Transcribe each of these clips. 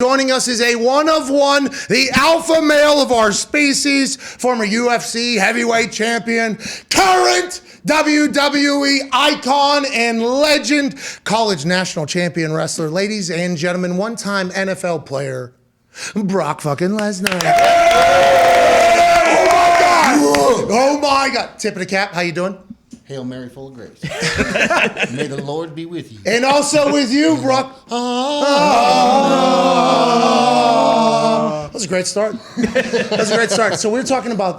Joining us is a one-of-one, the alpha male of our species, former UFC heavyweight champion, current WWE icon and legend, college national champion wrestler, ladies and gentlemen, one-time NFL player, Brock fucking Lesnar. Oh my God. Tip of the cap, how you doing? Hail Mary, full of grace. May the Lord be with you. And also with you, Brock. That was a great start. So we were talking about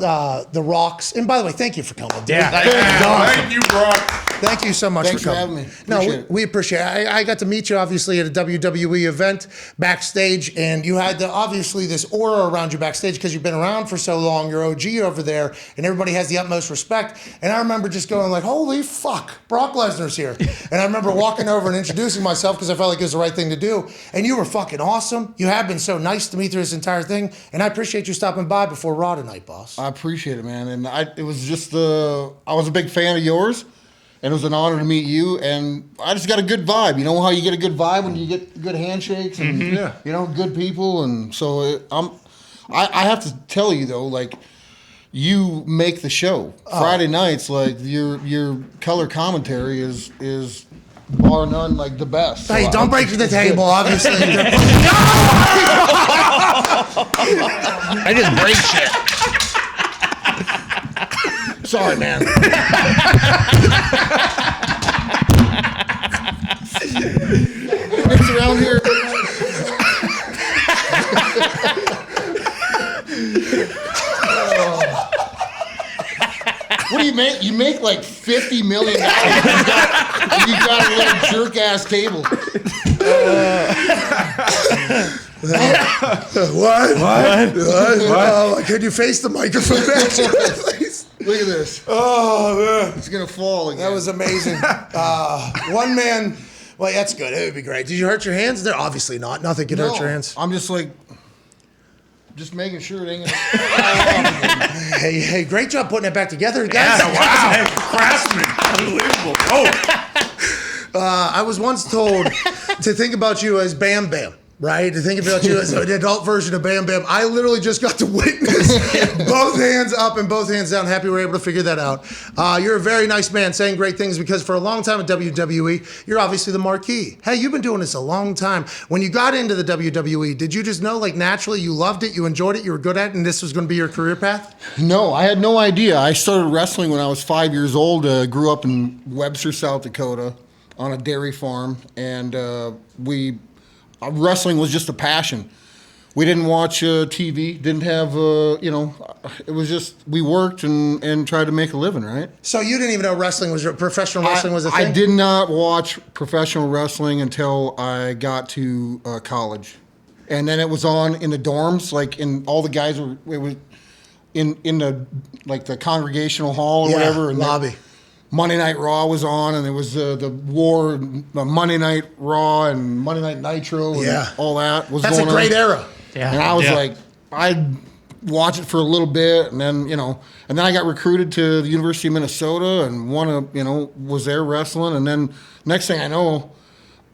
the Rocks. And by the way, thank you for coming. Yeah. Thank you, Brock. Thank you so much Thanks for coming. for having me. We appreciate it. I got to meet you, obviously, at a WWE event backstage, and you had, obviously, this aura around you backstage because you've been around for so long. You're OG over there, and everybody has the utmost respect. And I remember just going like, holy fuck, Brock Lesnar's here. And I remember walking over and introducing myself because I felt like it was the right thing to do. And you were fucking awesome. You have been so nice to me through this entire thing, and I appreciate you stopping by before Raw tonight, boss. I appreciate it, man. And it was just I was a big fan of yours. And it was an honor to meet you, and I just got a good vibe. You know how you get a good vibe when you get good handshakes and you know, good people, and so I have to tell you though, like, you make the show Friday nights. Like your color commentary is bar none like the best. Hey, so don't break the table, obviously. I just break shit. Sorry, man. It's around here. What do you make? You make like $50 million. And you got a little jerk ass table. What? Oh, can you face the microphone back, please? Look at this. Oh, man. It's going to fall again. That was amazing. One man, well, that's good. It would be great. Did you hurt your hands? They're obviously not. Nothing can hurt your hands. I'm just like, making sure it ain't going to. Hey, great job putting it back together, guys. Yeah, wow. Craftsman. Unbelievable. Oh. I was once told to think about you as Bam Bam. Right? To think about you as an adult version of Bam Bam. I literally just got to witness both hands up and both hands down. Happy we were able to figure that out. You're a very nice man saying great things because for a long time at WWE, you're obviously the marquee. Hey, you've been doing this a long time. When you got into the WWE, did you just know, like, naturally you loved it, you enjoyed it, you were good at it, and this was going to be your career path? No, I had no idea. I started wrestling when I was 5 years old. Grew up in Webster, South Dakota on a dairy farm, and wrestling was just a passion. We didn't watch TV, didn't have, it was just, we worked and tried to make a living, right? So you didn't even know professional wrestling was a thing? I did not watch professional wrestling until I got to college. And then it was on in the dorms, like it was in the, like the congregational hall or whatever. And lobby. Monday Night Raw was on, and it was the Monday Night Raw and Monday Night Nitro and all that was going on. That's a great era. Yeah. And I was like, I'd watch it for a little bit, and then, and then I got recruited to the University of Minnesota and was there wrestling, and then next thing I know,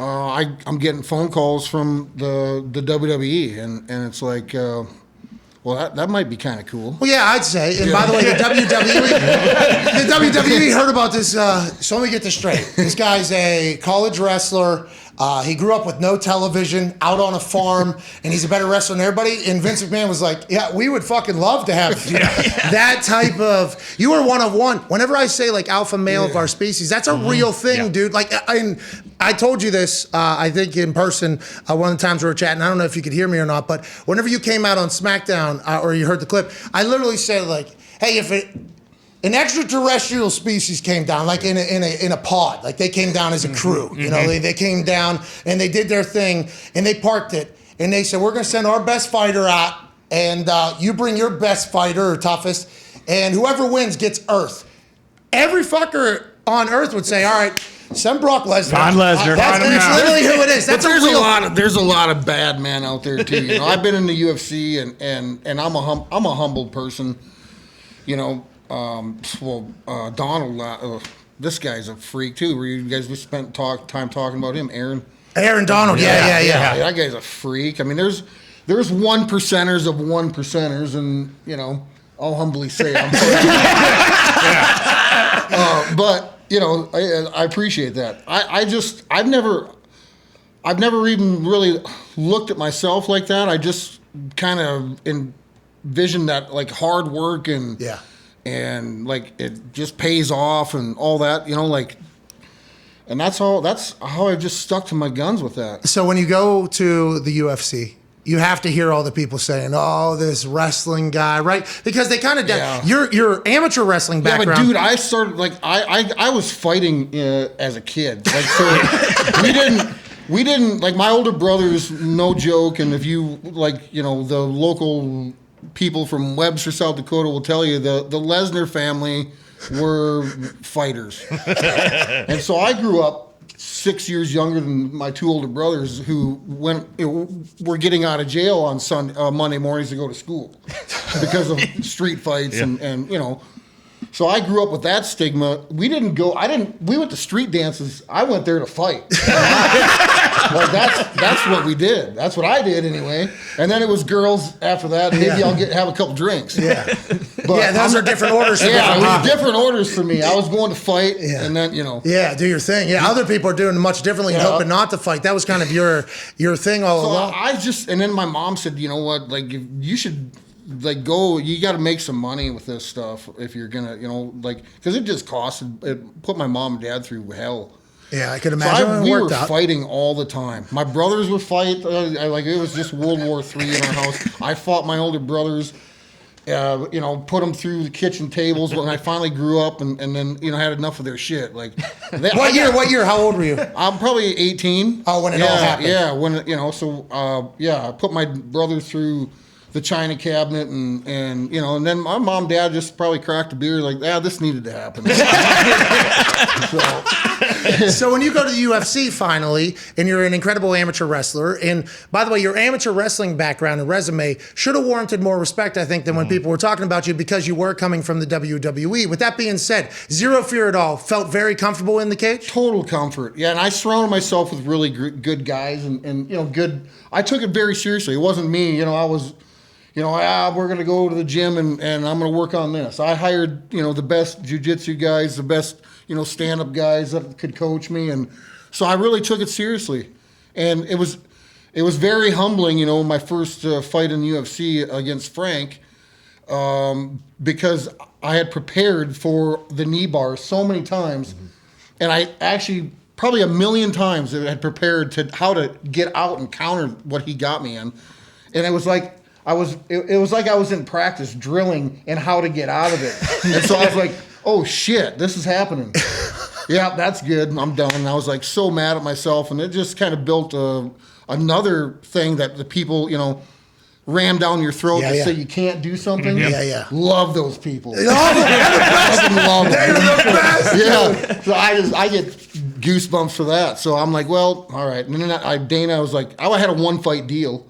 I'm getting phone calls from the WWE, and it's like, well, that might be kind of cool. Well, yeah, I'd say. And by the way, the WWE heard about this. So let me get this straight. This guy's a college wrestler. He grew up with no television, out on a farm, and he's a better wrestler than everybody. And Vince McMahon was like, yeah, we would fucking love to have that type of, you are one of one. Whenever I say like alpha male of our species, that's a real thing, dude. Like, I told you this, I think in person, one of the times we were chatting, I don't know if you could hear me or not, but whenever you came out on SmackDown or you heard the clip, I literally said like, hey, if an extraterrestrial species came down, like in a pod, like they came down as a crew, they came down and they did their thing and they parked it and they said, we're going to send our best fighter out and you bring your best fighter or toughest and whoever wins gets Earth. Every fucker on Earth would say, all right, send Brock Lesnar. Von Lesnar. That's literally who it is. There's a lot of bad men out there too. I've been in the UFC and I'm a humble person. Donald, this guy's a freak too. You guys spent time talking about him, Aaron. Aaron Donald. Yeah. That guy's a freak. I mean, there's 1%ers of 1%ers, and you know, I'll humbly say I'm. But you know, I appreciate that. I've never even really looked at myself like that. I just kind of envisioned that like hard work and like it just pays off and all that, you know, like, and that's how I just stuck to my guns with that. So when you go to the UFC, you have to hear all the people saying, "Oh, this wrestling guy," right? Because they kind of your amateur wrestling background. Yeah, but dude, I started like I was fighting as a kid. Like, so we didn't like, my older brothers, no joke. And if you like, you know, the local people from Webster, South Dakota will tell you the Lesnar family were fighters. And so I grew up 6 years younger than my two older brothers, who were getting out of jail on Monday mornings to go to school because of street fights and you know. So I grew up with that stigma. We went to street dances. I went there to fight. Like that's what we did. That's what I did anyway. And then it was girls after that. And maybe I'll have a couple drinks. Yeah. But those are different orders. Yeah, it was different orders for me. I was going to fight, and then, you know. Yeah, do your thing. Yeah, other people are doing much differently and hoping not to fight. That was kind of your thing all along. And then my mom said, you know what, like, you should, like, go, you got to make some money with this stuff if you're going to, you know, like, because it just it put my mom and dad through hell. Yeah, I could imagine. We were fighting all the time. My brothers would fight. Like, it was just World War III in our house. I fought my older brothers. You know, put them through the kitchen tables when I finally grew up, and then, you know, had enough of their shit. Like, What year? How old were you? I'm probably 18. Oh, when it all happened. Yeah, when, you know, so I put my brother through the china cabinet, and you know, and then my mom and dad just probably cracked a beer, like, this needed to happen. So when you go to the UFC finally, and you're an incredible amateur wrestler, and by the way, your amateur wrestling background and resume should have warranted more respect, I think, than when people were talking about you, because you were coming from the WWE. With that being said, zero fear at all. Felt very comfortable in the cage? Total comfort. Yeah, and I surrounded myself with really good guys, and you know, good. I took it very seriously. It wasn't me. You know, I was, you know, we're going to go to the gym and I'm going to work on this. I hired, you know, the best jiu-jitsu guys, the best, you know, stand-up guys that could coach me. And so I really took it seriously. And it was very humbling, you know, my first fight in the UFC against Frank, because I had prepared for the knee bar so many times. Mm-hmm. And I actually probably 1,000,000 times had prepared to how to get out and counter what he got me in. And it was like, it was like I was in practice drilling and how to get out of it. And so I was like, oh shit, this is happening. Yeah, that's good. I'm done. And I was like so mad at myself, and it just kind of built another thing that the people, you know, ram down your throat to say you can't do something. Yeah. Love those people. They're the best. Yeah. So I get goosebumps for that. So I'm like, well, all right. And then Dana was like, I had a 1-fight deal.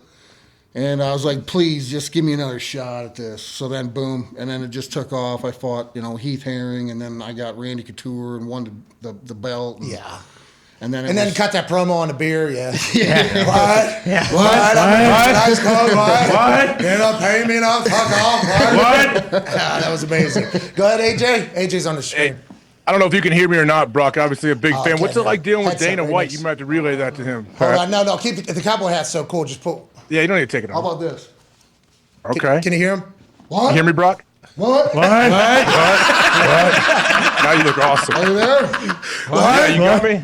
And I was like, please, just give me another shot at this. So then, boom, and then it just took off. I fought, you know, Heath Herring, and then I got Randy Couture and won the belt. And then cut that promo on the beer. What? Nice call, what? You're not paying me enough. Fuck off. What? That was amazing. Go ahead, AJ. AJ's on the stream. Hey, I don't know if you can hear me or not, Brock. Obviously a big fan. What's it like dealing with Headset Dana right White? next. You might have to relay that to him. Hold on. No. Keep the cowboy hat's so cool. Just put. Yeah, you don't need to take it How off. about this? Okay. Can you hear him? What? You hear me, Brock? What? What? Now you look awesome. Are you there? Yeah, you got me?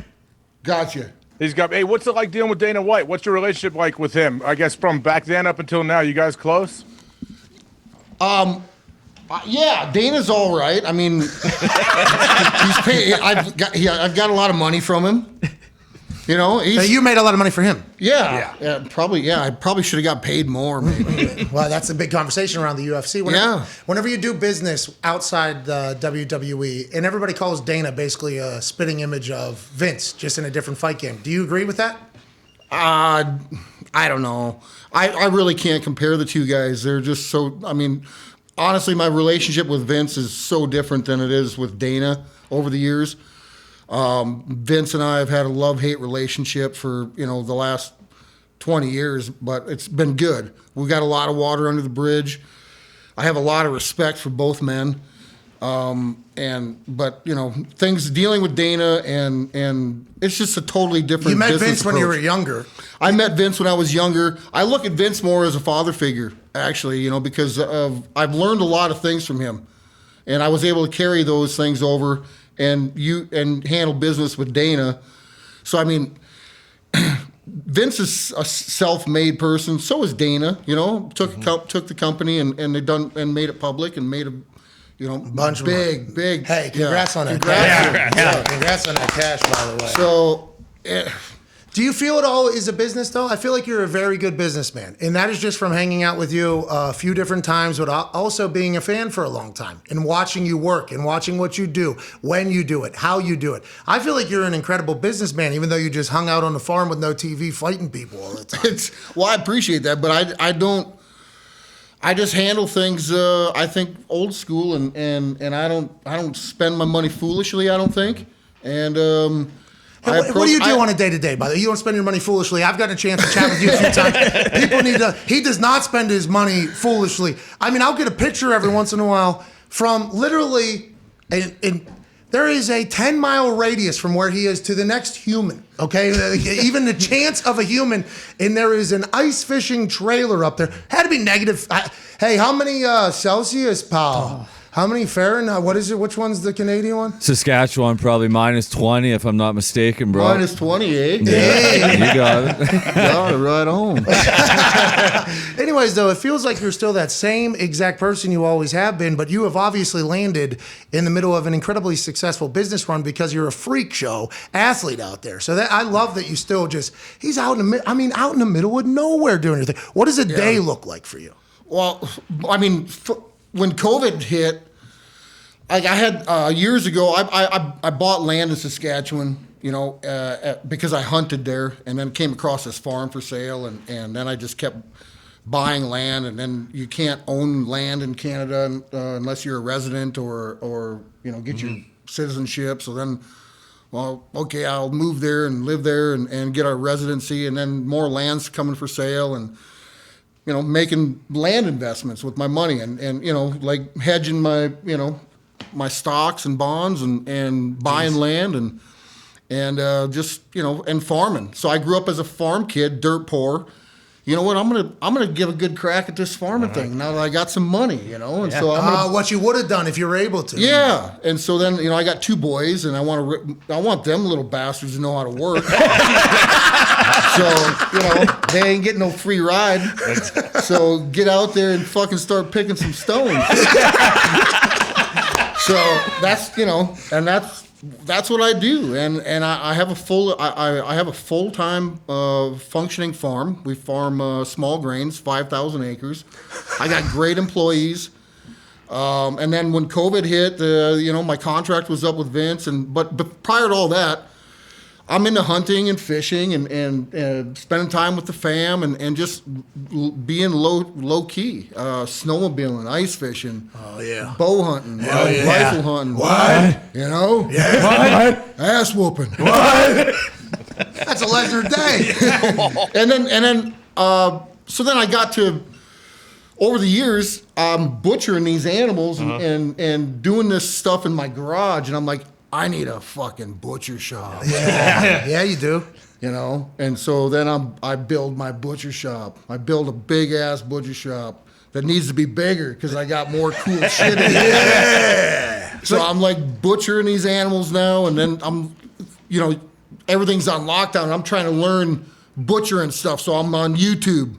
Gotcha. He's got me. Hey, what's it like dealing with Dana White? What's your relationship like with him? I guess from back then up until now, you guys close? Yeah, Dana's all right. I mean, he's paid. I've got a lot of money from him. You know, You made a lot of money for him. Probably. Yeah, I probably should have got paid more. Maybe. Well, that's a big conversation around the UFC. Whenever you do business outside the WWE, and everybody calls Dana basically a spitting image of Vince, just in a different fight game. Do you agree with that? I don't know. I really can't compare the two guys. They're just so. I mean, honestly, my relationship with Vince is so different than it is with Dana over the years. Vince and I have had a love-hate relationship for, the last 20 years, but it's been good. We got a lot of water under the bridge. I have a lot of respect for both men. But things dealing with Dana and it's just a totally different. You met business Vince when you approach. were younger. I met Vince when I was younger. I look at Vince more as a father figure, actually, because I've learned a lot of things from him, and I was able to carry those things over and handle business with Dana. So I mean, Vince is a self-made person. So is Dana. Took the company and they made it public and made a. Bunch big. Hey, congrats on that Yeah. cash. Yeah, congrats on that cash, by the way. So, Do you feel it all is a business, though? I feel like you're a very good businessman. And that is just from hanging out with you a few different times, but also being a fan for a long time and watching you work and watching what you do, when you do it, how you do it. I feel like you're an incredible businessman, even though you just hung out on the farm with no TV fighting people all the time. I appreciate that, but I don't. I just handle things. I think old school, and I don't spend my money foolishly. I don't think. And What do you do on a day-to-day, by the way? You don't spend your money foolishly. I've gotten a chance to chat with you a few times. People need to. He does not spend his money foolishly. I mean, I'll get a picture every once in a while from literally, there is a 10-mile radius from where he is to the next human. Okay, even the chance of a human, and there is an ice fishing trailer up there. Had to be negative. Hey, how many Celsius, pal? How many Fahrenheit? What is it? Which one's the Canadian one? Saskatchewan, probably -20, if I'm not mistaken, bro. -20, eh? Yeah, you got it. Got it right on. Anyways, though, it feels like you're still that same exact person you always have been, but you have obviously landed in the middle of an incredibly successful business run because you're a freak show athlete out there. So that I love that you still he's out in the middle of nowhere doing your thing. What does a day look like for you? Well, I mean, when COVID hit, like I had years ago, I bought land in Saskatchewan, because I hunted there, and then came across this farm for sale, and then I just kept buying land, and then you can't own land in Canada unless you're a resident or get your citizenship. So then, well, okay, I'll move there and live there and get our residency, and then more land's coming for sale, and making land investments with my money and like hedging my stocks and bonds and buying land and just and farming. So I grew up as a farm kid, dirt poor. You know what? I'm gonna give a good crack at this farming thing now that I got some money. So I'm gonna, what you would have done if you were able to. yeah. And so then I got 2 boys, and I want them little bastards to know how to work. So, they ain't getting no free ride. So get out there and fucking start picking some stones. So that's, and that's what I do. And I have a full-time functioning farm. We farm small grains, 5,000 acres. I got great employees. And then when COVID hit, my contract was up with Vince. But prior to all that, I'm into hunting and fishing and spending time with the fam and just being low key, snowmobiling, ice fishing, bow hunting, rifle hunting. What? What? Ass whooping. What? That's a Lesnar day. So then I got to, over the years, I'm butchering these animals and doing this stuff in my garage, and I'm like, I need a fucking butcher shop. Yeah, you do. And so then I build my butcher shop. I build a big ass butcher shop that needs to be bigger because I got more cool shit in it. Yeah. So I'm like butchering these animals now, and then I'm, everything's on lockdown. I'm trying to learn butchering stuff, so I'm on YouTube.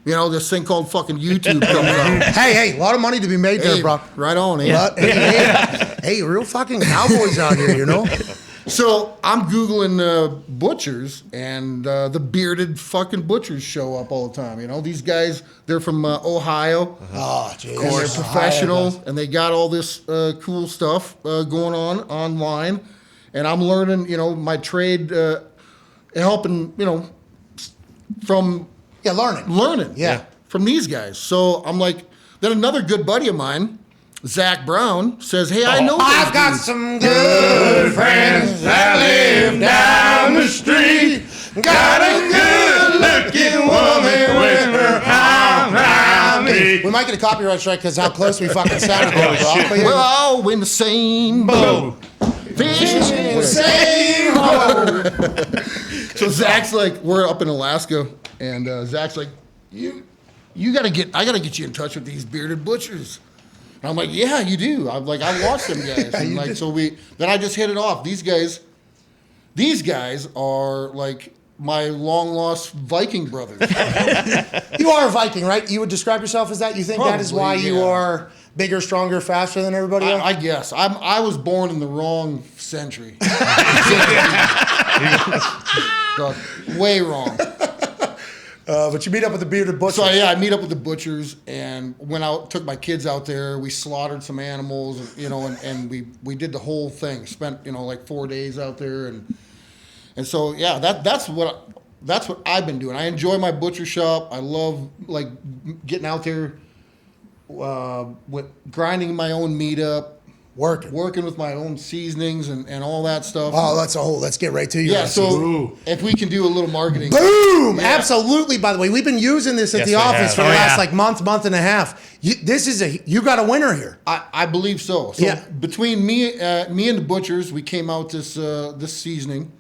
This thing called fucking YouTube comes out. Hey, a lot of money to be made there, bro. Right on, Hey, real fucking cowboys out here, So I'm Googling butchers, and the bearded fucking butchers show up all the time. These guys, they're from Ohio. Oh, jeez. And they're professional, and they got all this cool stuff going on online. And I'm learning, my trade, helping, from... Yeah, learning. Yeah, from these guys. So I'm like, then another good buddy of mine, Zach Brown says, "Hey, I know I've those got dudes." some good friends that live down the street. Got a good-looking woman with her arm around me. We might get a copyright strike because how close we fucking sounded there, bro. We're all in the same boat. Fishing in the same hole. So Zach's like, we're up in Alaska, and Zach's like, I gotta get you in touch with these bearded butchers. And I'm like, yeah, you do. I'm like, I watch them guys. And like, so then I just hit it off. These guys are like my long lost Viking brothers. You are a Viking, right? You would describe yourself as that? You think that is Probably, why you yeah. are bigger, stronger, faster than everybody else? I guess I was born in the wrong century. Way wrong. But you meet up with the bearded butchers. So yeah, I meet up with the butchers and went out, took my kids out there. We slaughtered some animals, you know, and we did the whole thing. Spent, you know, like 4 days out there, and so yeah, that's what I've been doing. I enjoy my butcher shop. I love like getting out there, with grinding my own meat up. Working with my own seasonings and all that stuff. Oh, let's get right to you. Yeah, so if we can do a little marketing. Boom! Yeah. Absolutely. By the way, we've been using this at the office for the last like month and a half. You got a winner here. I believe so. So Yeah. between me and the butchers, we came out this seasoning,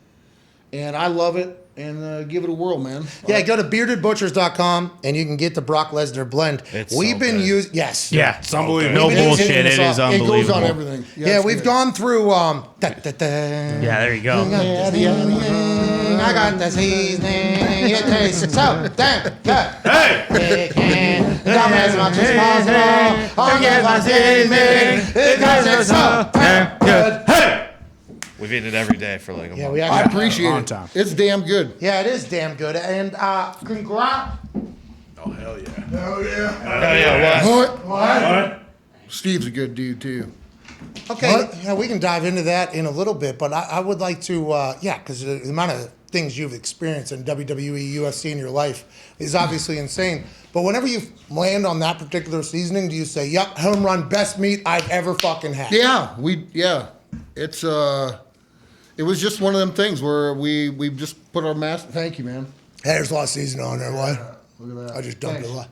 and I love it. And give it a whirl, man. Yeah, go to beardedbutchers.com and you can get the Brock Lesnar blend. We've been using Yeah, it's unbelievable. No We've been bullshit. using It this is up. It goes unbelievable. on everything. Yeah, it's we've good. gone through Yeah, there you go. I got the seasoning. It tastes so damn good. Hey! It can come as much as possible. I'll get my seasoning. It tastes so damn good. Hey! We've eaten it every day for like a Yeah, month. we I actually. appreciate On it. time. It's damn good. Yeah, it is damn good. And congrats. Oh, hell yeah. Oh yeah, what? What? Steve's a good dude too. Okay, yeah, we can dive into that in a little bit, but I would like to, because the amount of things you've experienced in WWE, UFC in your life is obviously insane. But whenever you land on that particular seasoning, do you say, "Yep, home run, best meat I've ever fucking had"? Yeah. It's it was just one of them things where we just put our mask. Thank you, man. Hey, there's a lot of seasoning on there, what? Look at that. I just dumped Thanks. a lot.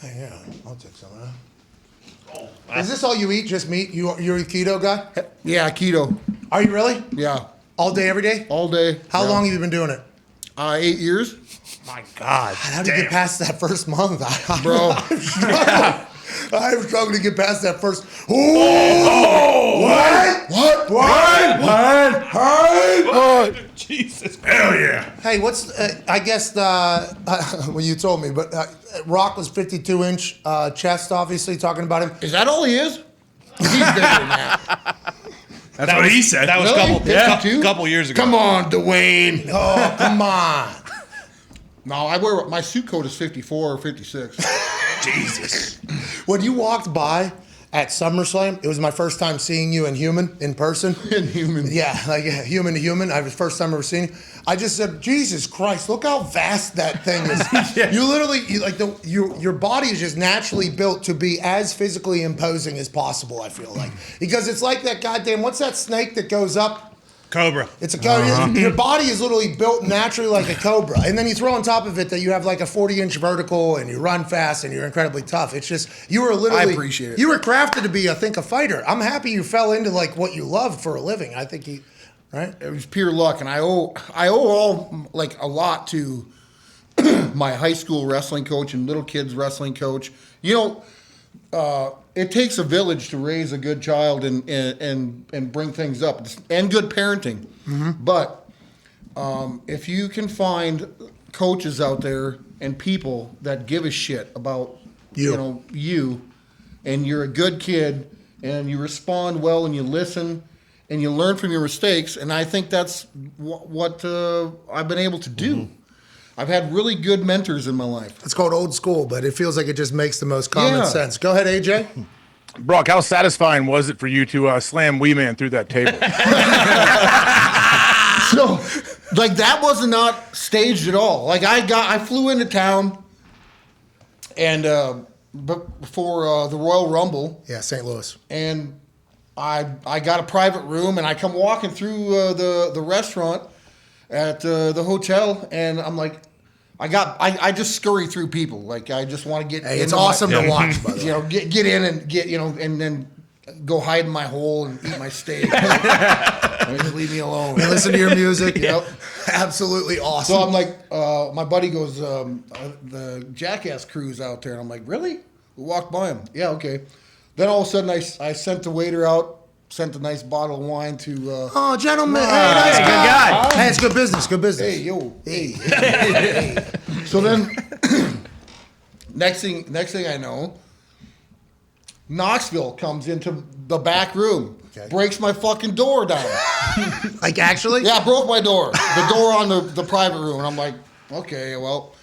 Hey, yeah, I'll take some of that. Is this all you eat? Just meat? You're a keto guy? Yeah, keto. Are you really? Yeah, All day, every day? all day. How Yeah. long have you been doing it? 8 years, My God. How do you get past that first month? bro. I'm struggling to get past that first. Oh! What? Oh, Jesus. Hell yeah. Hey, what's? I guess well, you told me, but Rock was 52-inch chest. Obviously, talking about him. Is that all he is? He's bigger than that. That's what he said. That was Really? a 52? couple years ago. Come on, Dwayne. Oh, come on. No, my suit coat is 54 or 56. Jesus. When you walked by at SummerSlam, it was my first time seeing you in person. Inhuman. Yeah, like human to human. I was first time ever seeing you. I just said, Jesus Christ, look how vast that thing is. You literally, your body is just naturally built to be as physically imposing as possible, I feel like. Because it's like that goddamn, what's that snake that goes up? Cobra. It's a cobra. Your body is literally built naturally like a cobra. And then you throw on top of it that you have like a 40-inch vertical and you run fast and you're incredibly tough. It's just, you were literally. I appreciate it. You were crafted to be, I think, a fighter. I'm happy you fell into like what you loved for a living. I think you, right? It was pure luck, and I owe all like a lot to my high school wrestling coach and little kids wrestling coach. You know, it takes a village to raise a good child and bring things up, and good parenting. Mm-hmm. But if you can find coaches out there and people that give a shit about you, and you're a good kid and you respond well and you listen and you learn from your mistakes, and I think that's what I've been able to do. Mm-hmm. I've had really good mentors in my life. It's called old school, but it feels like it just makes the most common Yeah. sense. Go ahead, AJ. Brock, how satisfying was it for you to slam Weeman through that table? So, like, that was not staged at all. Like, I flew into town, and before the Royal Rumble. Yeah, St. Louis. And I got a private room, and I come walking through the restaurant at the hotel, and I'm like, I just scurry through people. Like, I just want to get. Hey, it's awesome to watch, by the way. You know, get in and get, you know, and then go hide in my hole and eat my steak. Just leave me alone. And listen to your music. Yep. Absolutely awesome. So I'm like, my buddy goes, the Jackass crew's out there. And I'm like, really? We walked by him. Yeah, okay. Then all of a sudden, I sent the waiter out, sent a nice bottle of wine to. Oh, gentlemen. Hey, nice good guy. guy. Hey, it's good business. Good business. Hey, yo. Hey. So then, next thing I know, Knoxville comes into the back room, breaks my fucking door down. Like, actually? Yeah, broke my door. The door on the private room. And I'm like, okay, well.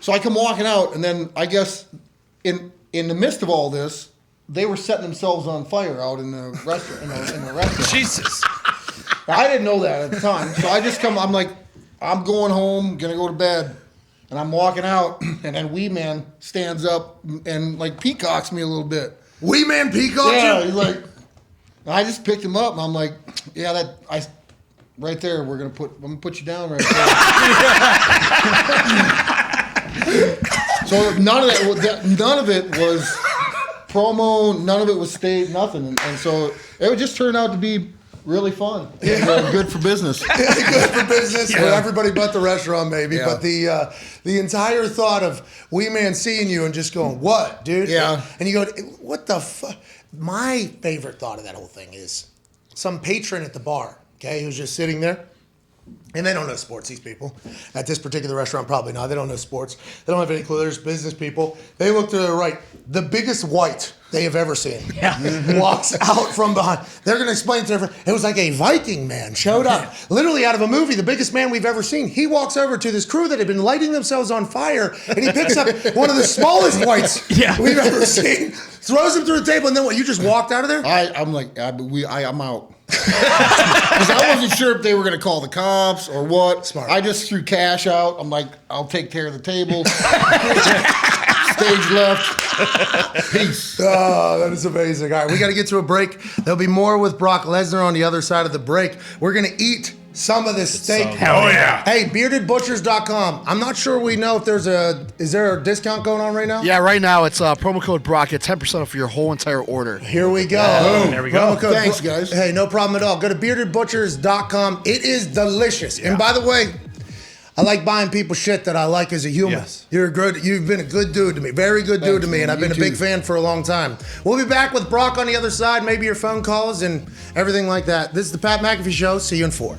So I come walking out, and then I guess in the midst of all this, they were setting themselves on fire out in the restaurant. In the restaurant. Jesus. I didn't know that at the time. So I just I'm like, I'm going home, gonna go to bed. And I'm walking out, and then Weeman stands up and like peacocks me a little bit. Weeman peacock Yeah, you? he's like, I just picked him up, and I'm like, yeah, right there, I'm gonna put you down right there. So none of it was promo, none of it was stage, nothing, and so it would just turn out to be really fun. And, good for business. Good for business for everybody but the restaurant, maybe. Yeah. But the entire thought of Weeman seeing you and just going, "What, dude?" Yeah. And you go, "What the fuck?" My favorite thought of that whole thing is some patron at the bar, okay, who's just sitting there. And they don't know sports, these people. At this particular restaurant, probably not. They don't know sports. They don't have any clue. There's business people. They look to their right. The biggest white they have ever seen walks out from behind. They're going to explain to everyone. It was like a Viking man showed up, literally out of a movie, the biggest man we've ever seen. He walks over to this crew that had been lighting themselves on fire, and he picks up one of the smallest whites we've ever seen, throws him through the table, and then what, you just walked out of there? I'm like, I'm out. Because I wasn't sure if they were going to call the cops or what. Smart. I just threw cash out. I'm like, I'll take care of the table. Stage left. Peace. Oh, that is amazing. All right, we got to get to a break. There'll be more with Brock Lesnar on the other side of the break. We're going to eat some of this steak. Hell yeah. Hey, beardedbutchers.com. I'm not sure we know if is there a discount going on right now? Yeah, right now it's promo code Brock at 10% off your whole entire order. Here we go. Boom. There we go. Promo code Thanks, guys. Hey, no problem at all. Go to beardedbutchers.com. It is delicious. And by the way, I like buying people shit that I like as a human. Yes. You've been a good dude to me. Very good dude to me, and I've been a big too. fan for a long time. We'll be back with Brock on the other side, maybe your phone calls and everything like that. This is the Pat McAfee Show. See you in 4.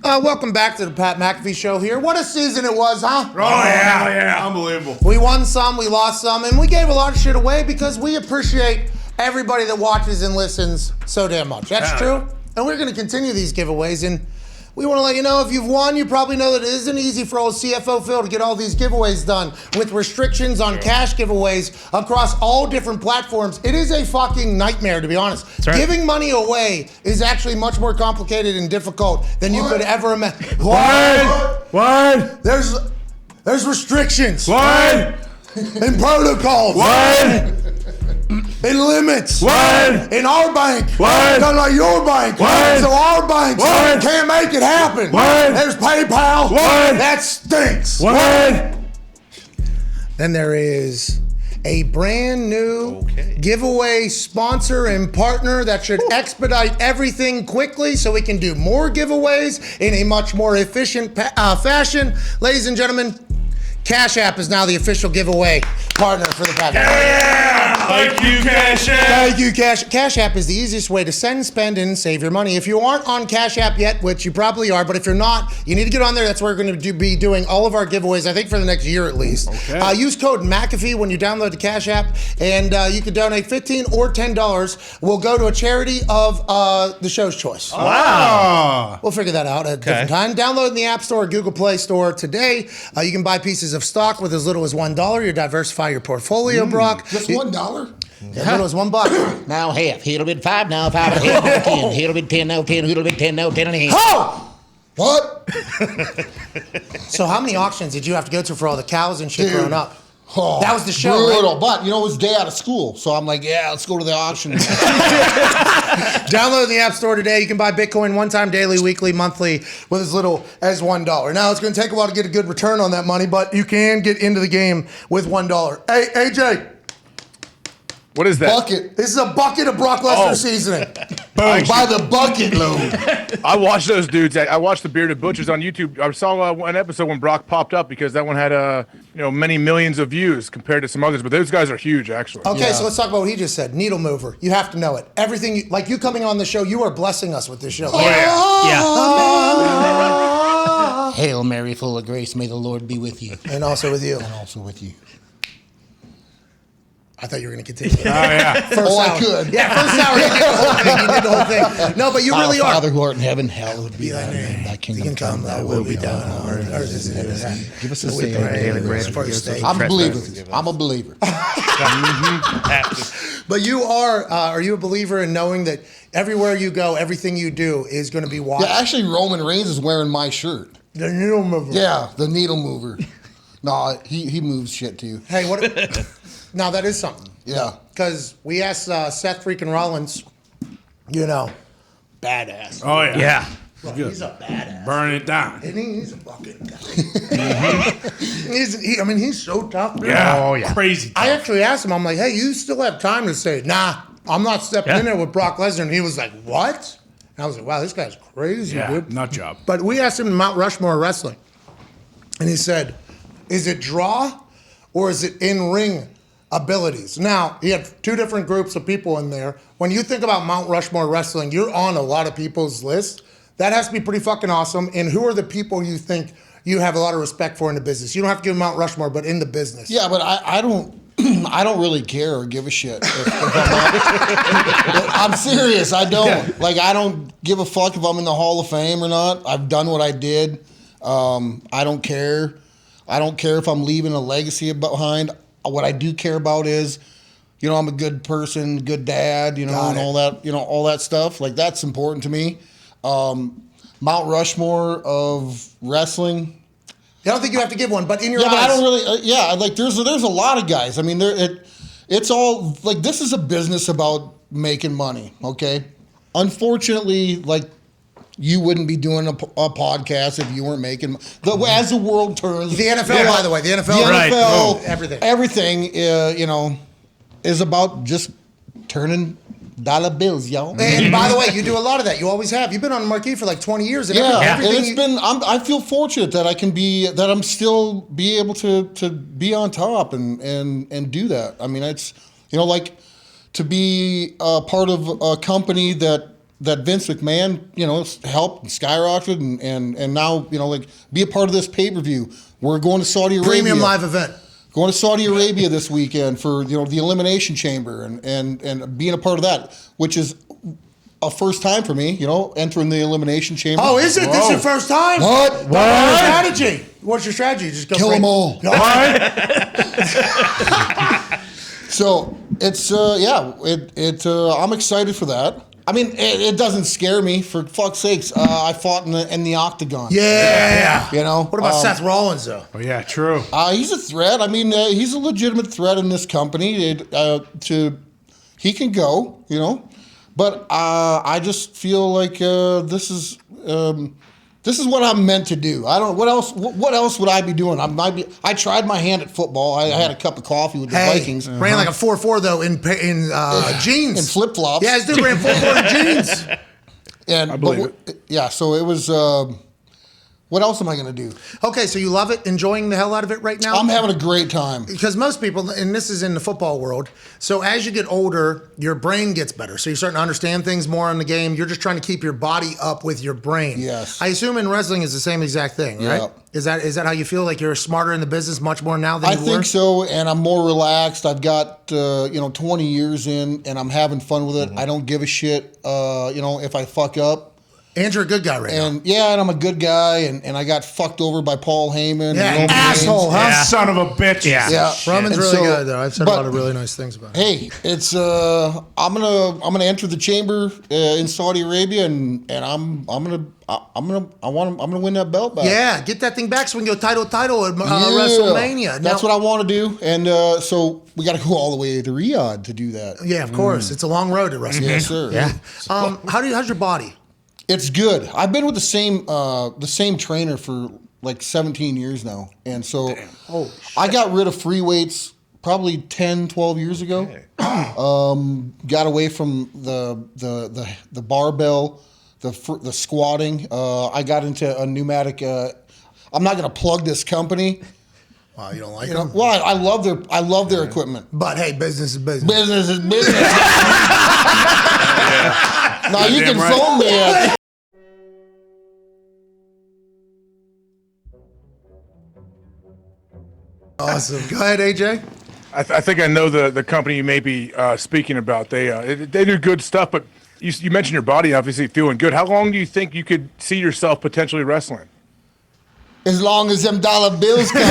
Welcome back to the Pat McAfee Show here. What a season it was, huh? Oh, yeah. Unbelievable. We won some, we lost some, and we gave a lot of shit away because we appreciate everybody that watches and listens so damn much. That's true. And we're going to continue these giveaways, and we want to let you know if you've won, you probably know that it isn't easy for old CFO Phil to get all these giveaways done with restrictions on cash giveaways across all different platforms. It is a fucking nightmare, to be honest. right. Giving money away is actually much more complicated and difficult than you could ever imagine. What? There's restrictions. What? And protocols. What? And limits. What? In our bank. What? Not like your bank. What? So our banks What? can't make it happen. What? There's PayPal. What? That stinks. What? Then there is a brand new giveaway sponsor and partner that should expedite everything quickly so we can do more giveaways in a much more efficient fashion. Ladies and gentlemen, Cash App is now the official giveaway partner for the podcast. Yeah! Thank you, Cash App. Thank you, Cash. Cash App is the easiest way to send, spend, and save your money. If you aren't on Cash App yet, which you probably are, but if you're not, you need to get on there. That's where we're going to be doing all of our giveaways, I think for the next year at least. Okay. Use code McAfee when you download the Cash App, and you can donate $15 or $10. We'll go to a charity of the show's choice. Wow. We'll figure that out at a different time. Download in the App Store or Google Play Store today. You can buy pieces of stock with as little as $1. You diversify your portfolio, Brock. Just $1? As little as $1. Now half. Here'll be 5 now, 5 and a half, 10. Here'll be 10 now, 10. Here'll be 10 now, 10 and a half. Oh! What? So how many auctions did you have to go to for all the cows and shit growing up? That was the show, brutal. right? But, it was day out of school. So I'm like, yeah, let's go to the auction. Download in the App Store today. You can buy Bitcoin one time, daily, weekly, monthly, with as little as $1. Now, it's going to take a while to get a good return on that money, but you can get into the game with $1. Hey, AJ. What is that? Bucket. This is a bucket of Brock Lesnar seasoning. Boom. By the bucket load. I watched those dudes. I watched the Bearded Butchers on YouTube. I saw an episode when Brock popped up because that one had many millions of views compared to some others. But those guys are huge, actually. Okay, so let's talk about what he just said. Needle mover. You have to know it. Everything, like you coming on the show, you are blessing us with this show. Hail Mary, full of grace, may the Lord be with you. And also with you. And also with you. I thought you were going to continue. Oh, yeah. First I hour. could. Yeah, first hour, you did the whole thing. You did the whole thing. No, but you really Our are. Father who art in heaven, hallowed be thy name. Thy kingdom come, thy will be done on earth as it is in heaven. Give us this day our daily bread. I'm a believer. I'm a believer. But you are you a believer in knowing that everywhere you go, everything you do is going to be watched? Yeah, actually, Roman Reigns is wearing my shirt. The needle mover. Yeah, the needle mover. No, he moves shit too. Hey, what? Now, that is something. Yeah. Because we asked Seth freaking Rollins, badass. Oh, yeah. Yeah. Look, he's a badass. Burn it down. And he's a fucking guy. He's so tough. Man. Yeah. Oh, yeah. Crazy. I actually asked him, I'm like, hey, you still have time to say, nah, I'm not stepping in there with Brock Lesnar. And he was like, what? And I was like, wow, this guy's crazy, Yeah, dude. nut job. But we asked him Mount Rushmore wrestling. And he said, is it draw or is it in-ring abilities? Now, he had two different groups of people in there. When you think about Mount Rushmore wrestling, you're on a lot of people's list. That has to be pretty fucking awesome. And who are the people you think you have a lot of respect for in the business? You don't have to give Mount Rushmore, but in the business. Yeah, but I don't. I don't really care or give a shit. I'm serious. I don't. Yeah. Like, I don't give a fuck if I'm in the Hall of Fame or not. I've done what I did. I don't care. I don't care if I'm leaving a legacy behind. What I do care about is, I'm a good person, good dad, and all that, all that stuff. Like, that's important to me. Mount Rushmore of wrestling. I don't think you have to give one, but in your eyes. But I don't really. Like there's a lot of guys. I mean, it's all like this is a business about making money. Okay, unfortunately, like you wouldn't be doing a podcast if you weren't making as the world turns. The NFL, by the way, the NFL, Right. everything, is about just turning dollar bills, y'all. And by the way, you do a lot of that. You always have. You've been on the marquee for like 20 years. And Yeah, and everything it's been. I feel fortunate that I'm still be able to be on top and do that. I mean, it's like to be a part of a company that Vince McMahon helped and skyrocketed and now like be a part of this pay-per-view. We're going to Saudi Arabia. premium live event. Going to Saudi Arabia this weekend for the Elimination Chamber and being a part of that, which is a first time for me, entering the Elimination Chamber. Oh, is it? This is your first time? What? What's your strategy? What's your strategy? Just go Kill them all. No. So it's I'm excited for that. I mean, it doesn't scare me. For fuck's sakes, I fought in the octagon. Yeah. What What about Seth Rollins, though? Oh, yeah, true. He's a threat. I mean, he's a legitimate threat in this company. He can go, but I just feel like this is what I'm meant to do. I don't. What else would I be doing? I tried my hand at football. I had a cup of coffee with the Vikings. Ran like a 4.4 though in jeans and flip flops. Yeah, this dude ran 4.4 in jeans. And I believe yeah, so it was. What else am I going to do? Okay, so you love it, enjoying the hell out of it right now? I'm having a great time. Because most people, and this is in the football world, so as you get older, your brain gets better. So you're starting to understand things more in the game. You're just trying to keep your body up with your brain. Yes. I assume in wrestling is the same exact thing, right? Yeah. Is that how you feel? Like you're smarter in the business much more now than I you were? think so, and I'm more relaxed. I've got 20 years in, and I'm having fun with it. I don't give a shit. If I fuck up, And you're a good guy right now. And and I'm a good guy, and I got fucked over by Paul Heyman. Yeah, and Roman asshole, Reigns. huh? Yeah. Son of a bitch. Yeah, Roman's And really so- good though. I've said a but- lot of really nice things about him. Hey, it's I'm gonna enter the chamber in Saudi Arabia, and I'm gonna win that belt back. Yeah, get that thing back so we can go title at WrestleMania. That's Now- what I want to do, and so we got to go all the way to Riyadh to do that. Yeah, of course. It's a long road to WrestleMania. Yes, sir. Yeah, How's your body? it's good. I've been with the same trainer for like 17 years now, and so I got rid of free weights probably 10, 12 years ago. Got away from the barbell, the squatting. I got into a pneumatic. I'm not going to plug this company. Wow, you don't like You know, him? well, I love their equipment. But hey, business is business. Business is business. Now you can right. phone me at. Awesome. Go ahead, AJ. I think I know the company you may be speaking about. They do good stuff, but you mentioned your body obviously feeling good. How long do you think you could see yourself potentially wrestling? As long as them dollar bills come in.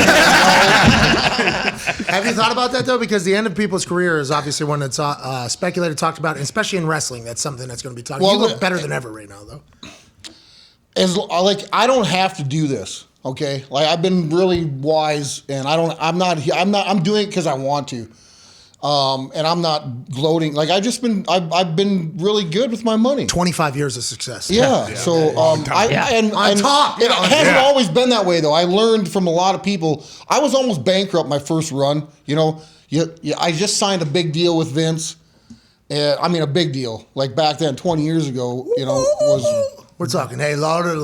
Have you thought about that though? Because the end of people's career is obviously one that's speculated, talked about, and especially in wrestling. That's something that's going to be talked. Well, you look better than ever right now, though. I don't have to do this. Okay, like I've been really wise, and I'm doing it because I want to, and I'm not gloating. Like I've been really good with my money. 25 years of success. Yeah. So On top. it Yeah. hasn't always been that way though. I learned from a lot of people. I was almost bankrupt my first run. You know, I just signed a big deal with Vince. I mean, a big deal. Like back then, 20 years ago. You know, was. We're talking, hey, a lot of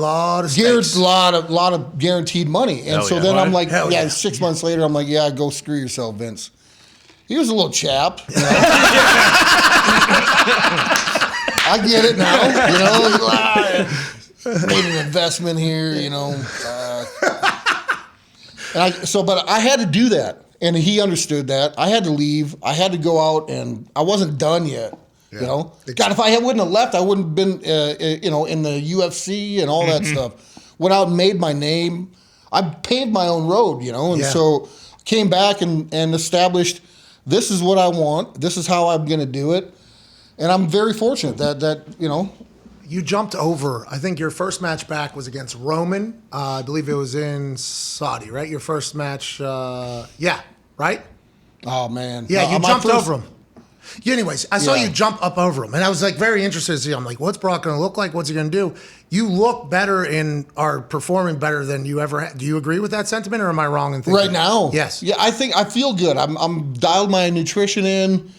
Guaranteed, stakes. lot of guaranteed money, and so then I'm like, Hell yeah. 6 months later, I'm like, yeah, go screw yourself, Vince. He was a little chap. You know? I get it now. You know, made an investment here. You know, but I had to do that, and he understood that. I had to leave. I had to go out, and I wasn't done yet. You know, God, if I wouldn't have left, I wouldn't have been, in the UFC and all that stuff. Went out and made my name. I paved my own road, and so came back and established this is what I want. This is how I'm going to do it, and I'm very fortunate that. You jumped over. I think your first match back was against Roman. I believe it was in Saudi, right? Your first match, right? Oh man, Yeah, you my jumped first- over him. Yeah, anyways, I saw Yeah. you jump up over him, and I was like very interested to see. I'm like, what's Brock going to look like? What's he going to do? You look better and are performing better than you ever had. Do you agree with that sentiment, or am I wrong in thinking Right now, Yes. Yeah, I feel good. I'm dialed my nutrition in.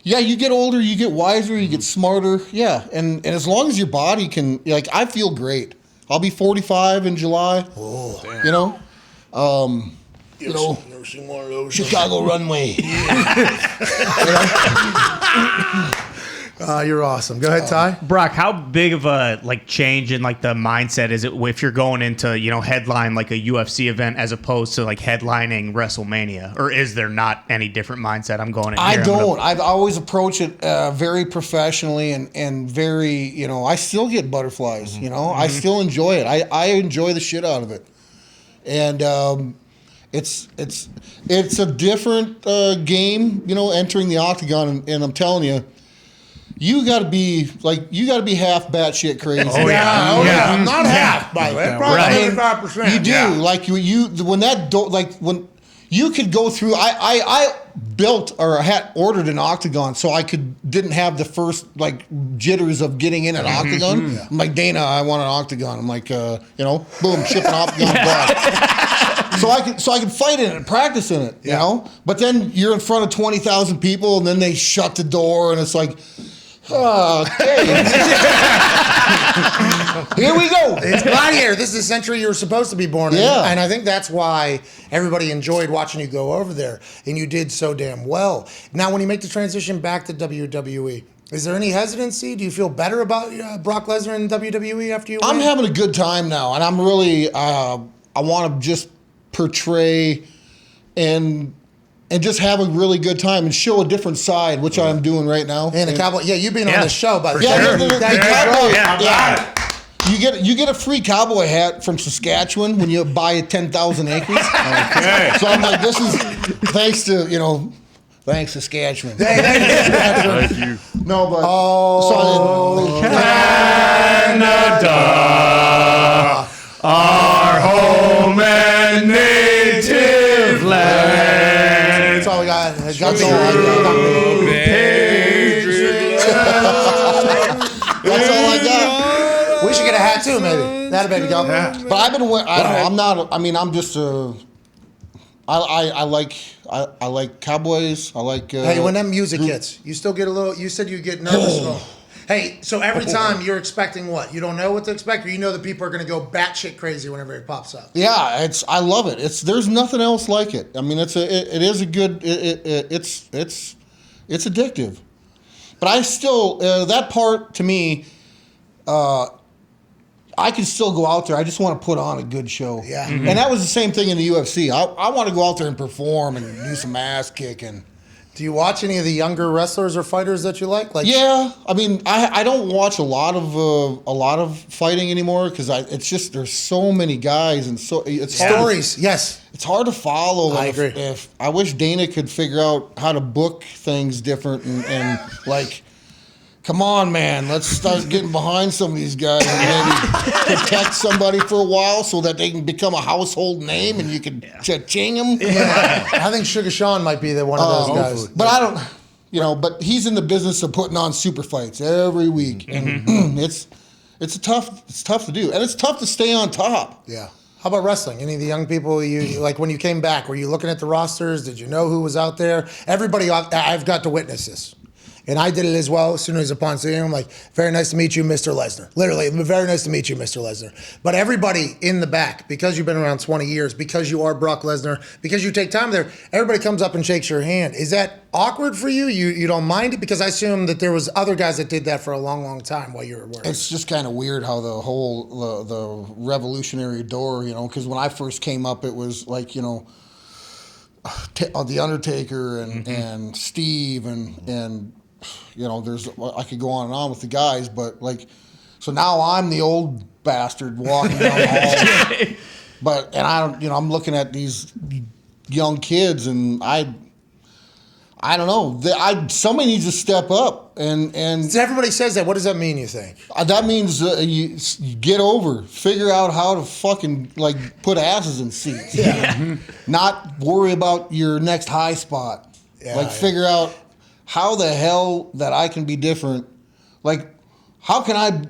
Yeah, you get older, you get wiser, you get smarter. Yeah, and as long as your body can, I feel great. I'll be 45 in July. Oh, Chicago runway. You're awesome. Go ahead, Ty. Brock, how big of a change in the mindset is it if you're going into headline a UFC event as opposed to headlining WrestleMania, or is there not any different mindset? I'm going in. I here, don't. I've always approached it very professionally and very. I still get butterflies. I still enjoy it. I enjoy the shit out of it, and it's a different game. Entering the octagon, and I'm telling you. You got to be half batshit crazy. I'm not half, by the way. Probably 75%. You do when that when you could go through. I built or had ordered an octagon so I didn't have the first jitters of getting in an octagon. I'm like, Dana, I want an octagon. I'm like, boom, ship an octagon. So I could fight in it and practice in it, you know. But then you're in front of 20,000 people, and then they shut the door, and it's like. Okay. Here we go. It's Gladiator. This is the century you were supposed to be born in. Yeah. And I think that's why everybody enjoyed watching you go over there. And you did so damn well. Now, when you make the transition back to WWE, is there any hesitancy? Do you feel better about Brock Lesnar in WWE after you win? I'm having a good time now, and I'm really, I want to just portray and just have a really good time and show a different side, which I'm doing right now. And the Cowboy, you've been on the show, by the way. Yeah, the Cowboy. You get a free cowboy hat from Saskatchewan when you buy 10,000 acres. Okay. So I'm like, this is thanks to thanks Saskatchewan. Thank you. No, but Canada, our home and native land. That's all we got. That's all I got. that's all I got. We should get a hat too, maybe. That'll baby go. Yeah. But I've been. I don't know. I'm not. I mean, I'm just. I like cowboys. I like. Hey, when them music hits, you still get a little. You said you get nervous. Hey, so every time you're expecting what? You don't know what to expect, or you know that people are going to go batshit crazy whenever it pops up. Yeah, I love it. There's nothing else like it. I mean, it's addictive. But I still that part to me, I can still go out there. I just want to put on a good show. Yeah. And that was the same thing in the UFC. I want to go out there and perform and do some ass kicking. Do you watch any of the younger wrestlers or fighters that you like? Yeah, I mean, I don't watch a lot of fighting anymore because it's just there's so many guys and so it's Stories, yes. It's hard to follow. I agree. If I wish Dana could figure out how to book things different and like, come on, man, let's start getting behind some of these guys and maybe protect somebody for a while so that they can become a household name and you can cha-ching them. Yeah. I think Sugar Sean might be one of those guys. But I don't, but he's in the business of putting on super fights every week, and it's tough to do, and it's tough to stay on top. Yeah. How about wrestling? Any of the young people you like when you came back? Were you looking at the rosters? Did you know who was out there? Everybody, I've got to witness this. And I did it as well. As soon as upon seeing him, like, very nice to meet you, Mr. Lesnar. Literally, very nice to meet you, Mr. Lesnar. But everybody in the back, because you've been around 20 years, because you are Brock Lesnar, because you take time there, everybody comes up and shakes your hand. Is that awkward for you? You don't mind it? Because I assume that there was other guys that did that for a long, long time while you were working. It's just kind of weird how the whole the revolutionary door, because when I first came up, it was like, The Undertaker and Steve and I could go on and on with the guys, but so now I'm the old bastard walking down the hall. I'm looking at these young kids, and I don't know. Somebody needs to step up, and everybody says that. What does that mean? You think that means you get over, figure out how to fucking put asses in seats, not worry about your next high spot, figure out how the hell that I can be different. How can I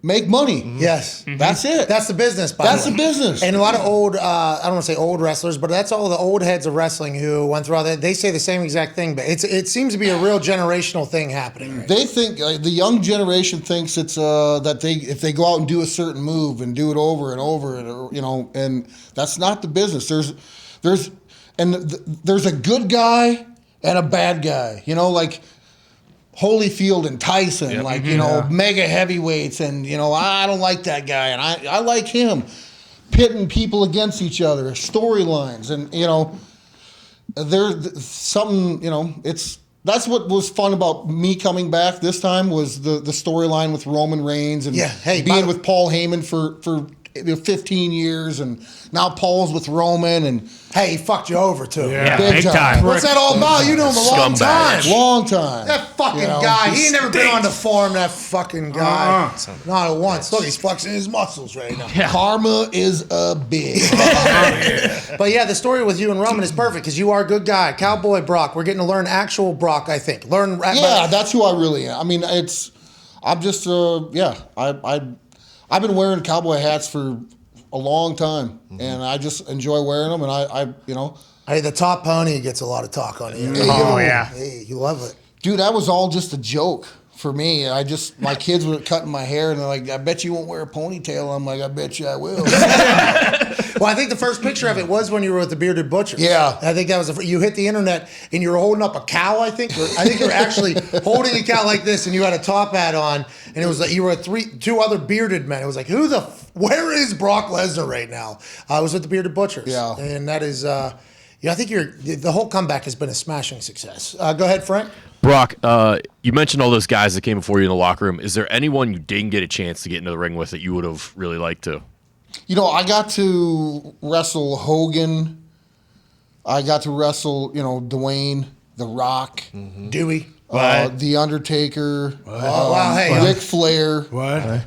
make money? Yes. That's it. That's the business, That's the business. And a lot of old, I don't want to say old wrestlers, but that's all the old heads of wrestling who went through all that. They say the same exact thing, but it seems to be a real generational thing happening. Right? They think, the young generation thinks it's that if they go out and do a certain move and do it over and over, and that's not the business. There's a good guy and a bad guy, Holyfield and Tyson, mega heavyweights, and I don't like that guy, and I like him. Pitting people against each other, storylines, and there's something, that's what was fun about me coming back this time was the storyline with Roman Reigns and being with Paul Heyman for 15 years, and now Paul's with Roman, and he fucked you over too. Yeah, big time. What's that all about? You know him a long time. Long time. That fucking guy. He ain't never been on the farm. That fucking guy. Not at once. Look, he's flexing his muscles right now. Yeah. Karma is a bitch. But yeah, the story with you and Roman is perfect because you are a good guy. Cowboy Brock. We're getting to learn actual Brock, I think. That's who I really am. I mean, I'm just, I've been wearing cowboy hats for a long time, and I just enjoy wearing them. And Hey, the top pony gets a lot of talk on it. Hey, you love it, dude. That was all just a joke for me. My kids were cutting my hair, and they're like, "I bet you won't wear a ponytail." I'm like, "I bet you I will." Well, I think the first picture of it was when you were with the Bearded Butchers. Yeah. I think that was you hit the internet and you were holding up a cow, I think you were actually holding a cow like this, and you had a top hat on, and it was like you were two other bearded men. It was like, where is Brock Lesnar right now? I was with the Bearded Butchers. Yeah. And that is, I think the whole comeback has been a smashing success. Go ahead, Frank. Brock, you mentioned all those guys that came before you in the locker room. Is there anyone you didn't get a chance to get into the ring with that you would have really liked to? I got to wrestle Hogan. I got to wrestle, Dwayne, The Rock, Dewey, The Undertaker, Ric Flair. What?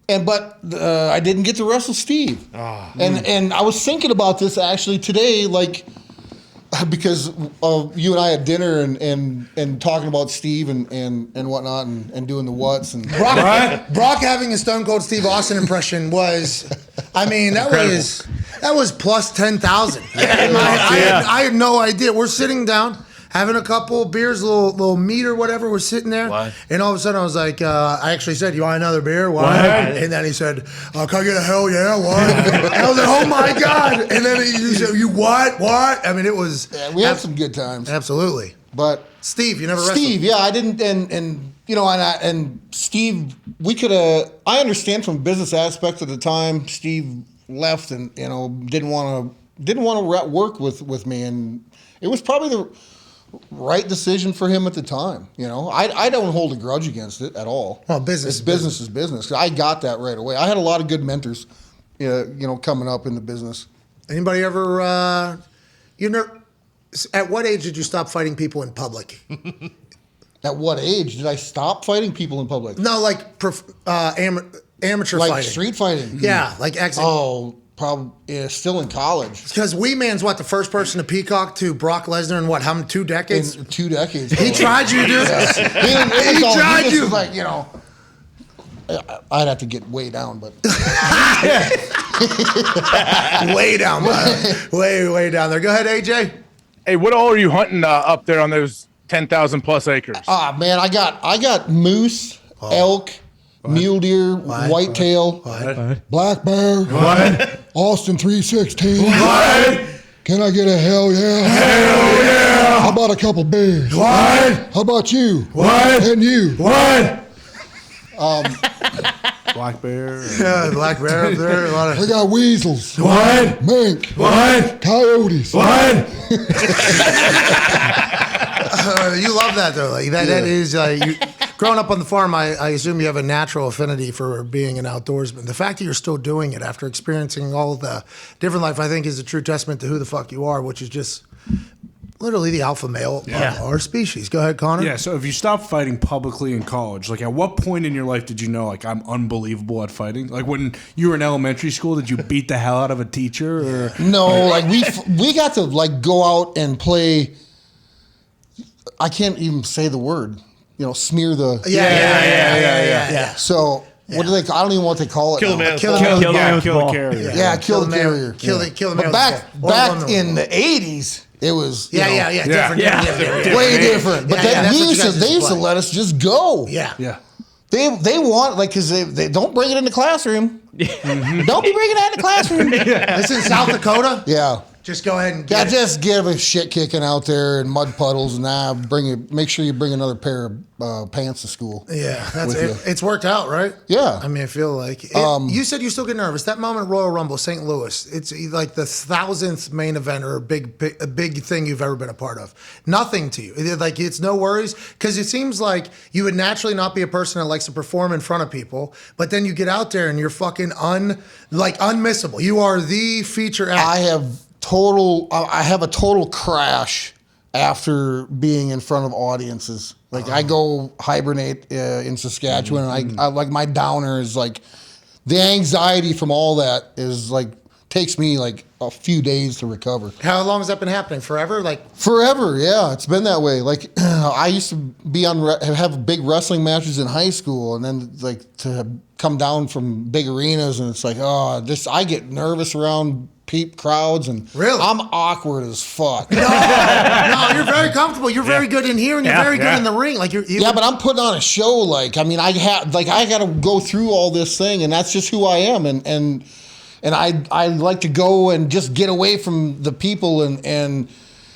But I didn't get to wrestle Steve. And I was thinking about this actually today, because you and I had dinner and talking about Steve and whatnot and doing the whats and Brock having a Stone Cold Steve Austin impression was, that was plus 10,000. I had no idea. We're sitting down, having a couple of beers, a little meat or whatever. We're sitting there, and all of a sudden I was like, I actually said, "You want another beer?" What? And then he said, "Can I get a hell yeah?" What? And I was like, "Oh my god!" And then he said, "You what? What?" I mean, it was. Yeah, we had some good times. Absolutely. But Steve, you never wrestled. Steve, yeah, I didn't, and Steve, we could have. I understand from business aspects at the time, Steve left and didn't want to work with me, and it was probably the right decision for him at the time. I don't hold a grudge against it at all. Well, business is business. I got that right away. I had a lot of good mentors, coming up in the business. Anybody ever, at what age did you stop fighting people in public? At what age did I stop fighting people in public? No, like amateur like fighting. Street fighting. Yeah, like exit. Oh, probably still in college. Because Weeman's the first person to peacock to Brock Lesnar in how many 2 decades? In 2 decades. He tried you, dude. He tried you. I'd have to get way down, but way down, way down there. Go ahead, AJ. Hey, what all are you hunting up there on those 10,000 plus acres? Man, I got moose, elk, mule deer, whitetail, black bear, Austin 316. What? Can I get a hell yeah? Hell yeah! How about a couple bears? What? How about you? What? And you? What? Black bear. Yeah, black bear up there. A lot of. I got weasels. What? Mink. What? Coyotes. What? You love that though. That is you. Growing up on the farm, I assume you have a natural affinity for being an outdoorsman. The fact that you're still doing it after experiencing all the different life, I think, is a true testament to who the fuck you are, which is just literally the alpha male of our species. Go ahead, Connor. Yeah, so if you stopped fighting publicly in college, at what point in your life did you know, I'm unbelievable at fighting? When you were in elementary school, did you beat the hell out of a teacher? Or No, we got to go out and play. I can't even say the word. Smear the. Yeah. So what do they? I don't even know what they call it. Kill the man. Kill the man with the ball. carrier. Yeah, kill the carrier. Kill the man. But back in the 80s, it was different. way different. But that's what you guys they used to play. let us just go. Yeah. They want because they don't bring it in the classroom. Don't be bringing that in the classroom. This in South Dakota. Yeah. Just go ahead and get it. Just give a shit kicking out there in mud puddles and make sure you bring another pair of pants to school. Yeah, that's it. It's worked out, right? Yeah. I mean, I feel like you said you still get nervous. That moment at Royal Rumble, St. Louis, it's like the 1,000th main event or a big thing you've ever been a part of. Nothing to you. It's no worries because it seems like you would naturally not be a person that likes to perform in front of people, but then you get out there and you're fucking unmissable. You are the feature act. I have a total crash after being in front of audiences. I go hibernate in Saskatchewan, and I my downer is the anxiety from all that is takes me a few days to recover. How long has that been happening? Forever? Forever, yeah. It's been that way. I used to be have big wrestling matches in high school, and then to come down from big arenas, and it's I get nervous around crowds, and really? I'm awkward as fuck. No, you're very comfortable. You're very good in here, and you're very good in the ring. But I'm putting on a show. I got to go through all this thing, and that's just who I am, and I like to go and just get away from the people, and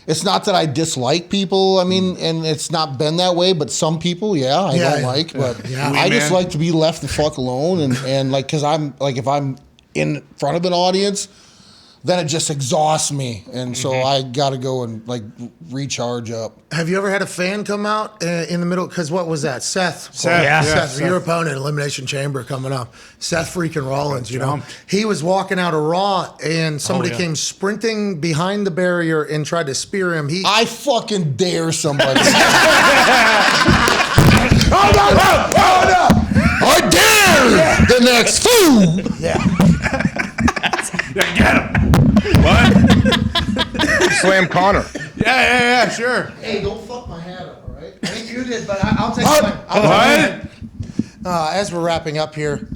it's not that I dislike people. I mean, and it's not been that way, but some people, I don't like. But I just like to be left the fuck alone, and because I'm if I'm in front of an audience, then it just exhausts me, and so I got to go and like recharge up. Have you ever had a fan come out in the middle? Because what was that? Seth. Seth. Your opponent, Elimination Chamber coming up. Seth freaking Rollins, you know. He was walking out of Raw and somebody came sprinting behind the barrier and tried to spear him. I fucking dare somebody. Oh, no! I dare the next fool. Yeah. Get him. What? Slam Connor. Yeah, sure. Hey, don't fuck my hat up, all right? I think you did, but I'll take mine. As we're wrapping up here,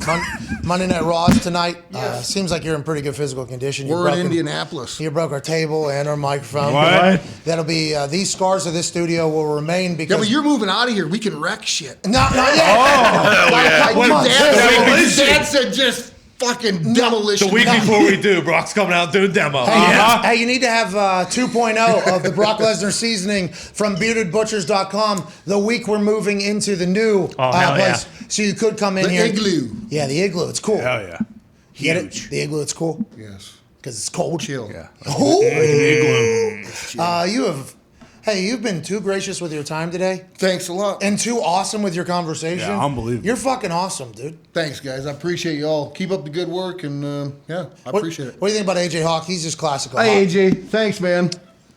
Monday Night Raws tonight. Seems like you're in pretty good physical condition. We're in Indianapolis. You broke our table and our microphone. What? That'll be these scars of this studio will remain because. Yeah, but you're moving out of here. We can wreck shit. Not yet. Dad said just fucking demolition. The week before we do, Brock's coming out doing demo. Hey, you need to have 2.0 of the Brock Lesnar seasoning from beardedbutchers.com the week we're moving into the new place. So you could come in here. The igloo. Yeah, the igloo. It's cool. Hell yeah. Get it? The igloo, it's cool. Yes. Because it's cold. Chill. Yeah. Oh. Igloo. You've been too gracious with your time today. Thanks a lot. And too awesome with your conversation. Yeah, unbelievable. You're fucking awesome, dude. Thanks, guys. I appreciate you all. Keep up the good work, and I appreciate it. What do you think about AJ Hawk? He's just classical. Hey, AJ. Thanks, man.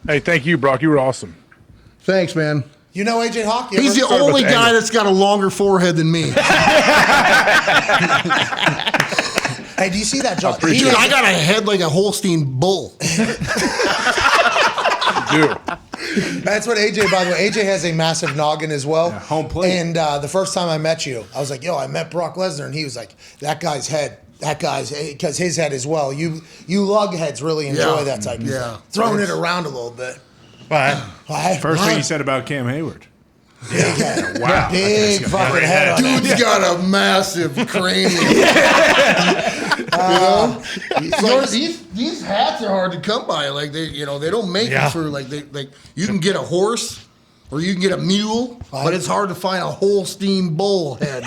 Hey, thank you, Brock. You were awesome. Thanks, man. You know AJ Hawk? He's the only guy that's got a longer forehead than me. Hey, do you see that, John? Dude, I got a head like a Holstein bull. Dude. That's what AJ, by the way, AJ has a massive noggin as well. Yeah, home plate. And the first time I met you, I was like, I met Brock Lesnar. And he was like, because his head as well. You lug heads really enjoy that type of thing. Throwing it around a little bit. First thing you said about Cam Hayward. Yeah. Wow. Big fucking head on that. Dude's got a massive cranium. These hats are hard to come by. Like they don't make them for you can get a horse or you can get a mule, but it's hard to find a Holstein bull head.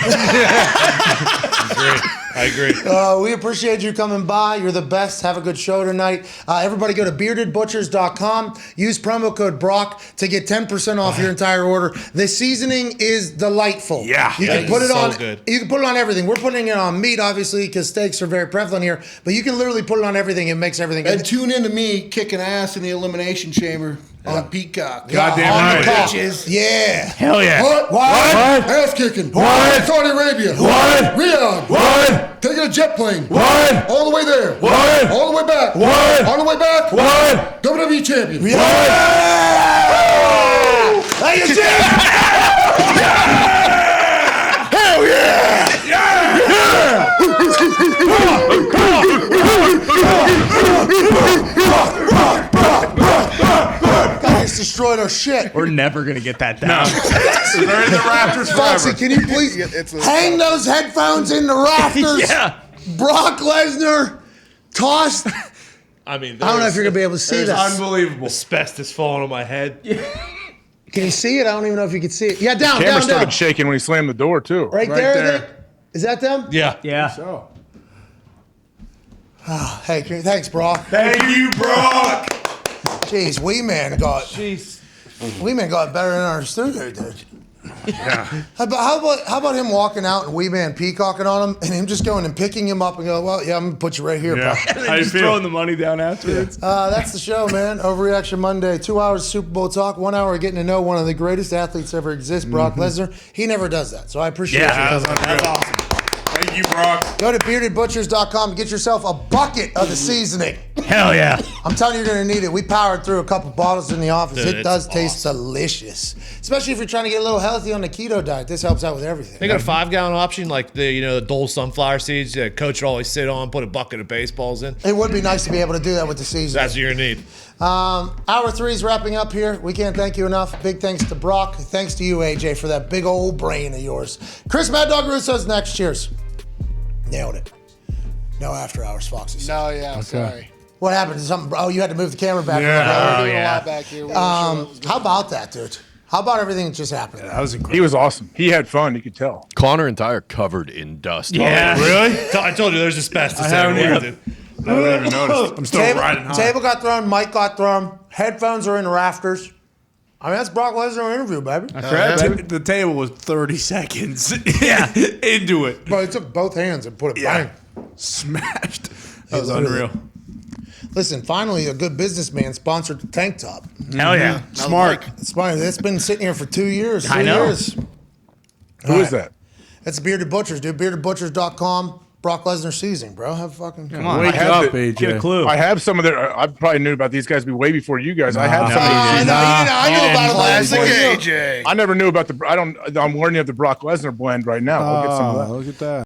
I agree. We appreciate you coming by. You're the best. Have a good show tonight. Everybody go to beardedbutchers.com. Use promo code Brock to get 10% off your entire order. The seasoning is delightful. Yeah. You can put it on. Good. You can put it on everything. We're putting it on meat, obviously, because steaks are very prevalent here. But you can literally put it on everything. It makes everything good. And tune into me kicking ass in the Elimination Chamber on Peacock. Goddamn on right. the bitches. Yeah. Hell yeah. What? Ass kicking. What? Saudi Arabia. What? Riyadh. What? Taking a jet plane. What? All the way there. What? All the way back. What? On the way back. What? WWE champion. Yeah. Hey, you Hell yeah! guys destroyed our shit. We're never gonna get that down. They're in the rafters Foxy, forever. can you please hang those headphones in the rafters? Yeah. Brock Lesnar tossed. I mean, I don't know if you're gonna be able to see It's that. unbelievable. asbestos falling on my head. Can you see it? I don't even know if you can see it. Yeah, down, Camera down, started down. shaking when he slammed the door, too. Right there. Is that them? Yeah. Yeah. So. Hey, thanks, Brock. Thank you, Brock. Jeez, Weeman got better in our studio, dude. Yeah. How about him walking out and Weeman peacocking on him and him just going and picking him up and go, well, yeah, I'm gonna put you right here, Yeah. bro. How you Just feel? throwing the money down afterwards. That's the show, man. Overreaction Monday. 2 hours of Super Bowl talk. 1 hour getting to know one of the greatest athletes ever exist, Brock Lesnar. He never does that, so I appreciate you. That's awesome. Thank you, Brock. Go to beardedbutchers.com and get yourself a bucket of the seasoning. Hell yeah. I'm telling you, you're going to need it. We powered through a couple bottles in the office. Dude, it does it's taste delicious, especially if you're trying to get a little healthy on the keto diet. This helps out with everything. They got a 5-gallon option, like the Dole sunflower seeds. The coach would always sit on, put a bucket of baseballs in. It would be nice to be able to do that with the seasoning. That's what you're gonna need. Hour 3 is wrapping up here. We can't thank you enough. Big thanks to Brock. Thanks to you, AJ, for that big old brain of yours. Chris Mad Dog Russo's next. Cheers. Nailed it. No after hours, Foxy. No, yeah, sorry. What happened? Something? Oh, you had to move the camera back. Yeah. We're doing a lot back here. We weren't sure what was How about that, dude? How about everything that just happened? That was incredible. He was awesome. He had fun. You could tell. Connor and Ty are covered in dust. Yeah. Really? I told you there's asbestos I haven't everywhere, even- dude. I didn't even notice. I'm still riding high. Table got thrown, mic got thrown, headphones are in the rafters. I mean, that's Brock Lesnar interview, baby. The table was 30 seconds into it. Bro, he took both hands and put it bang. Smashed. That was unreal. Listen, finally, a good businessman sponsored the tank top. Hell yeah. Smart. Smart. That's been sitting here for 2 years. I know. Who is that? That's Bearded Butchers, dude. BeardedButchers.com. Brock Lesnar season, bro. Have fucking Come on. Wake have up, AJ. Get a clue. I have some of their. I probably knew about these guys way before you guys. I have some of these. I knew about it. Classic before you. AJ. I never knew about the. I'm learning of the Brock Lesnar blend right now. I'll get some of that. Look at that.